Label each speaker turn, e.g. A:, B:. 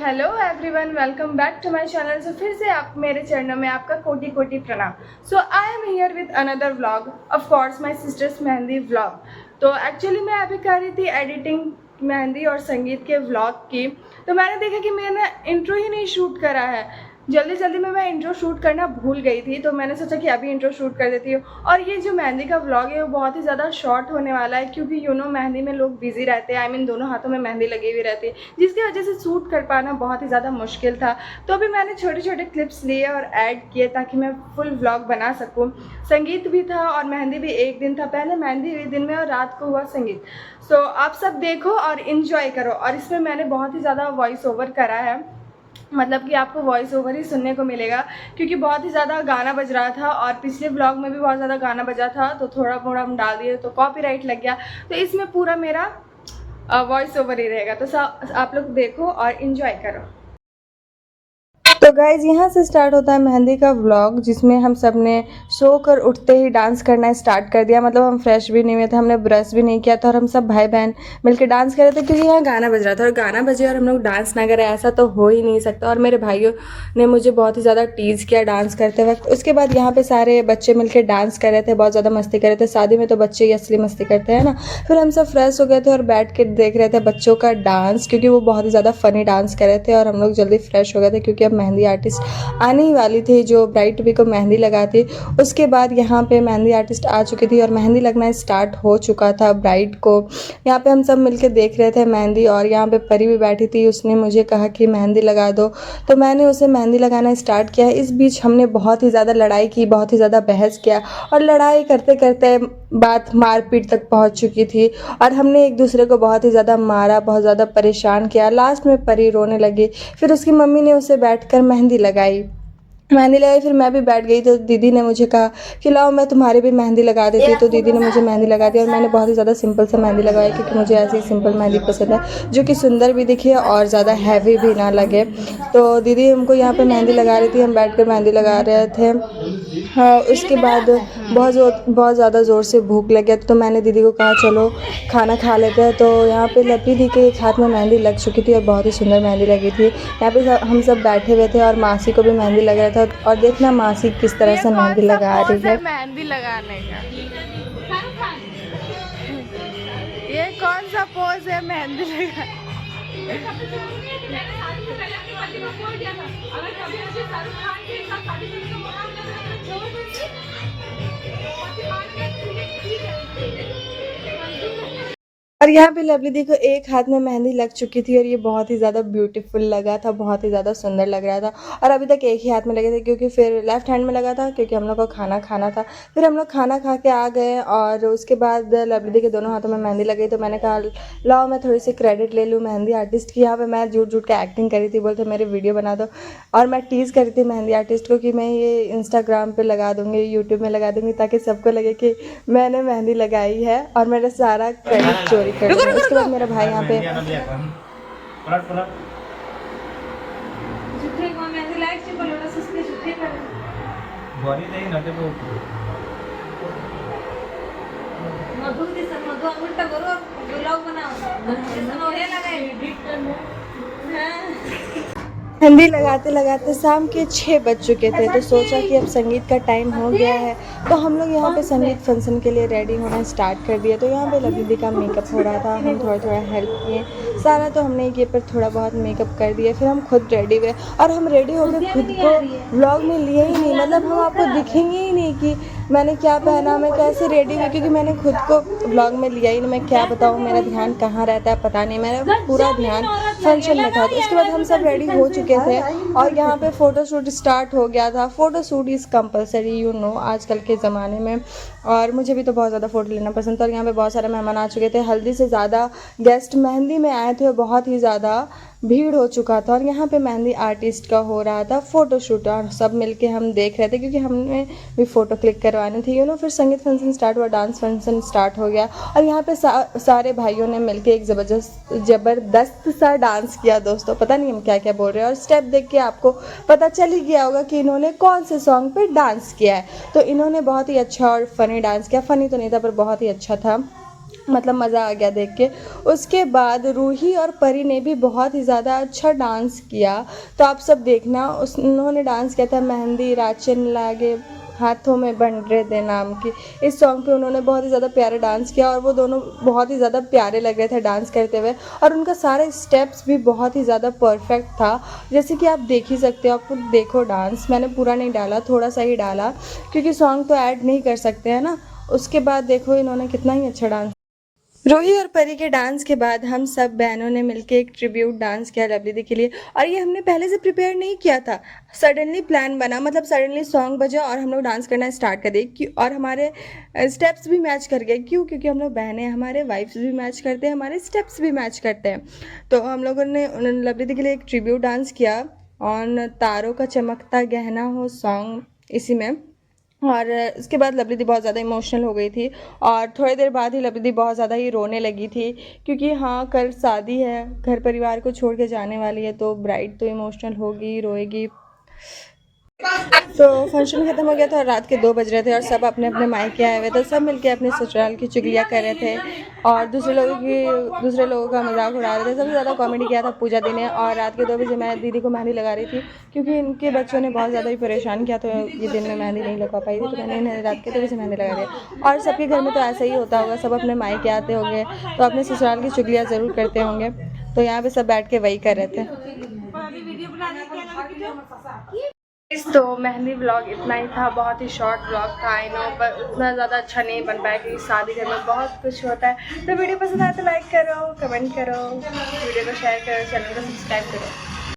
A: Hello everyone, welcome back to my channel. So फिर से आप मेरे चरणों में आपका कोटि कोटि प्रणाम। So I am here with another vlog, of course my sister's mehndi vlog. तो एक्चुअली मैं अभी कर रही थी एडिटिंग मेहंदी और संगीत के व्लॉग की। तो मैंने देखा कि मैंने इंट्रो ही नहीं शूट करा है। जल्दी जल्दी में मैं इंट्रो शूट करना भूल गई थी, तो मैंने सोचा कि अभी इंट्रो शूट कर देती हूँ। और ये जो मेहंदी का व्लॉग है वो बहुत ही ज़्यादा शॉर्ट होने वाला है, क्योंकि मेहंदी में लोग बिजी रहते हैं। आई मीन दोनों हाथों में मेहंदी लगी हुई रहती है, जिसकी वजह से शूट कर पाना बहुत ही ज़्यादा मुश्किल था। तो अभी मैंने छोटे छोटे क्लिप्स लिए और ऐड किए ताकि मैं फुल व्लॉग बना सकूँ। संगीत भी था और मेहंदी भी एक दिन था। पहले मेहंदी हुई दिन में और रात को हुआ संगीत। सो आप सब देखो और इन्जॉय करो। और इसमें मैंने बहुत ही ज़्यादा वॉइस ओवर करा है, मतलब कि आपको वॉइस ओवर ही सुनने को मिलेगा, क्योंकि बहुत ही ज़्यादा गाना बज रहा था और पिछले व्लॉग में भी बहुत ज़्यादा गाना बजा था। तो थोड़ा मोड़ा हम डाल दिए तो कॉपीराइट लग गया। तो इसमें पूरा मेरा वॉइस ओवर ही रहेगा। तो आप लोग देखो और इन्जॉय करो। तो गाइज़ यहाँ से स्टार्ट होता है मेहंदी का व्लॉग, जिसमें हम सब ने सोकर उठते ही डांस करना स्टार्ट कर दिया। मतलब हम फ्रेश भी नहीं हुए थे, हमने ब्रश भी नहीं किया था और हम सब भाई बहन मिलकर डांस कर रहे थे, क्योंकि यहाँ गाना बज रहा था। और गाना बजे और हम लोग डांस ना करें, ऐसा तो हो ही नहीं सकता। और मेरे भाइयों ने मुझे बहुत ही ज़्यादा टीज़ किया डांस करते वक्त। उसके बाद यहाँ पे सारे बच्चे मिलकर डांस कर रहे थे, बहुत ज़्यादा मस्ती कर रहे थे। शादी में तो बच्चे ही असली मस्ती करते हैं ना। फिर हम सब फ्रेश हो गए थे और बैठ के देख रहे थे बच्चों का डांस, क्योंकि वो बहुत ही ज़्यादा फ़नी डांस कर रहे थे। और हम लोग जल्दी फ्रेश हो गए थे, क्योंकि अब मेहंदी आर्टिस्ट आने ही वाली थी जो ब्राइड टू बी को मेहंदी लगाती। उसके बाद यहाँ पे मेहंदी आर्टिस्ट आ चुकी थी और मेहंदी लगना स्टार्ट हो चुका था ब्राइड को। यहाँ पे हम सब मिलके देख रहे थे मेहंदी। और यहाँ पे परी भी बैठी थी, उसने मुझे कहा कि मेहंदी लगा दो, तो मैंने उसे मेहंदी लगाना स्टार्ट किया। इस बीच हमने बहुत ही ज़्यादा लड़ाई की, बहुत ही ज़्यादा बहस किया, और लड़ाई करते करते बात मारपीट तक पहुँच चुकी थी। और हमने एक दूसरे को बहुत ही ज़्यादा मारा, बहुत ज़्यादा परेशान किया। लास्ट में परी रोने लगी। फिर उसकी मम्मी ने उसे बैठकर मेहंदी लगाई। फिर मैं भी बैठ गई। तो दीदी ने मुझे कहा कि लाओ मैं तुम्हारी भी मेहंदी लगा देती। तो दीदी ने मुझे मेहंदी लगा दी और मैंने बहुत ही ज़्यादा सिंपल सा मेहंदी लगाई, क्योंकि मुझे ऐसी सिंपल मेहंदी पसंद है जो कि सुंदर भी दिखे और ज़्यादा हैवी भी ना लगे। तो दीदी हमको यहाँ पे मेहंदी लगा रही थी, हम बैठ कर मेहंदी लगा रहे थे। हाँ, उसके बाद बहुत ज़्यादा ज़ोर से भूख लग गया, तो मैंने दीदी को कहा चलो खाना खा लेते हैं। तो यहाँ पे लपी दी के एक हाथ में मेहंदी लग चुकी थी और बहुत ही सुंदर मेहंदी लगी थी। यहाँ पे हम सब बैठे हुए थे और मासी को भी मेहंदी लग रहा था। और देखना मासी किस तरह से मेहंदी लगा रही है। मेहंदी लगाने का ये कौन सा पोज है मेहंदी लगा? और यहाँ पे लवली दी को एक हाथ में मेहंदी लग चुकी थी और ये बहुत ही ज़्यादा ब्यूटीफुल लगा था, बहुत ही ज़्यादा सुंदर लग रहा था। और अभी तक एक ही हाथ में लगे थे, क्योंकि फिर लेफ्ट हैंड में लगा था, क्योंकि हम लोग को खाना खाना था। फिर हम लोग खाना खा के आ गए और उसके बाद लवली दी के दोनों हाथों में मेहंदी लग गई। तो मैंने कहा लाओ मैं थोड़ी सी क्रेडिट ले लूँ मेहंदी आर्टिस्ट की। यहाँ पर मैं झूठ झूठ के एक्टिंग करी थी, बोलते मेरी वीडियो बना दो। और मैं टीज़ करी थी मेहंदी आर्टिस्ट को कि मैं ये इंस्टाग्राम पर लगा दूँगी, यूट्यूब में लगा दूँगी, ताकि सबको लगे कि मैंने मेहंदी लगाई है और मेरा सारा क्रेडिट चोरी कर दूँगी। उसके बाद मेरा भाई यहाँ पे मेहंदी लगाते लगाते शाम के 6 बज चुके थे। तो सोचा कि अब संगीत का टाइम हो गया है, तो हम लोग यहाँ पे संगीत फंक्शन के लिए रेडी होना स्टार्ट कर दिया। तो यहाँ पे लवली दी का मेकअप हो रहा था, हम थोड़ा थोड़ा हेल्प किए। सारा तो हमने किए, पर थोड़ा बहुत मेकअप कर दिया। फिर हम खुद रेडी हुए और हम रेडी हो गए, खुद को व्लॉग में लिए ही नहीं। मतलब हम आपको दिखेंगे ही नहीं कि मैंने क्या पहना, मैं कैसे रेडी हुई, क्योंकि मैंने खुद को व्लॉग में लिया ही नहीं। मैं क्या बताऊँ, मेरा ध्यान कहाँ रहता है पता नहीं, मेरा पूरा ध्यान फंक्शन में था। तो उसके बाद हम सब रेडी हो चुके थे और यहाँ पे फ़ोटो शूट स्टार्ट हो गया था। फ़ोटो शूट इज़ कंपलसरी आजकल के ज़माने में। और मुझे भी तो बहुत ज़्यादा फ़ोटो लेना पसंद था। और यहाँ पे बहुत सारे मेहमान आ चुके थे, हल्दी से ज़्यादा गेस्ट मेहंदी में आए थे, बहुत ही ज़्यादा भीड़ हो चुका था। और यहाँ पे मेहंदी आर्टिस्ट का हो रहा था फ़ोटो शूट और सब मिलके हम देख रहे थे, क्योंकि हमने भी फ़ोटो क्लिक करवानी थी फिर संगीत फंक्शन स्टार्ट हुआ, डांस फंक्शन स्टार्ट हो गया। और यहाँ पे सारे भाइयों ने मिलके एक ज़बरदस्त सा डांस किया दोस्तों। पता नहीं हम क्या क्या बोल रहे हैं, और स्टेप देख के आपको पता चल ही गया होगा कि इन्होंने कौन से सॉन्ग पे डांस किया है। तो इन्होंने बहुत ही अच्छा और फ़नी डांस किया। फ़नी तो नहीं था, पर बहुत ही अच्छा था। मतलब मज़ा आ गया देख के। उसके बाद रूही और परी ने भी बहुत ही ज़्यादा अच्छा डांस किया, तो आप सब देखना। उन्होंने डांस किया था मेहंदी राचन लागे हाथों में बंडरे दे नाम की इस सॉन्ग पे। उन्होंने बहुत ही ज़्यादा प्यारा डांस किया और वो दोनों बहुत ही ज़्यादा प्यारे लग रहे थे डांस करते हुए, और उनका सारे स्टेप्स भी बहुत ही ज़्यादा परफेक्ट था। जैसे कि आप देख ही सकते हो, आप खुद देखो डांस। मैंने पूरा नहीं डाला, थोड़ा सा ही डाला, क्योंकि सॉन्ग तो ऐड नहीं कर सकते हैं ना। उसके बाद देखो इन्होंने कितना ही अच्छा डांस। रूही और परी के डांस के बाद हम सब बहनों ने मिलकर एक ट्रिब्यूट डांस किया लवली दी के लिए, और ये हमने पहले से प्रिपेयर नहीं किया था। सडनली प्लान बना, मतलब सडनली सॉन्ग बजा और हम लोग डांस करना स्टार्ट कर दिए। और हमारे स्टेप्स भी मैच कर गए। क्यों? क्योंकि हम लोग बहनें, हमारे वाइफ्स भी मैच करते हैं, हमारे स्टेप्स भी मैच करते हैं। तो हम लोगों ने लवली दी के लिए एक ट्रिब्यूट डांस किया ऑन तारों का चमकता गहना हो सॉन्ग, इसी में। और उसके बाद लवली दी बहुत ज़्यादा इमोशनल हो गई थी, और थोड़ी देर बाद ही लवली दी बहुत ज़्यादा ही रोने लगी थी, क्योंकि हाँ कल शादी है, घर परिवार को छोड़ के जाने वाली है, तो ब्राइड तो इमोशनल होगी, रोएगी। तो फंक्शन ख़त्म हो गया था और रात के 2 बज रहे थे और सब अपने अपने मायके आए हुए थे। सब मिलके अपने ससुराल की चुगलियाँ कर रहे थे और दूसरे लोगों का मजाक उड़ा रहे थे। सबसे ज़्यादा कॉमेडी किया था पूजा दी ने। और रात के 2 बजे मैं दीदी को मेहंदी लगा रही थी, क्योंकि इनके बच्चों ने बहुत ज़्यादा ही परेशान किया, तो ये दिन में मेहंदी नहीं लगा पाई थी, तो मैंने इन्हें रात के 2 बजे मेहंदी लगा दी। और सबके घर में तो ऐसा ही होता होगा, सब अपने मायके आते होंगे तो अपने ससुराल की चुगलियाँ ज़रूर करते होंगे। तो यहाँ पे सब बैठ के वही कर रहे थे। तो मेहंदी व्लॉग इतना ही था, बहुत ही शॉर्ट व्लॉग था आई नो, पर उतना ज़्यादा अच्छा नहीं बन पाया क्योंकि शादी घर में बहुत कुछ होता है। तो वीडियो पसंद आए तो लाइक करो, कमेंट करो, वीडियो को शेयर करो, चैनल को सब्सक्राइब करो।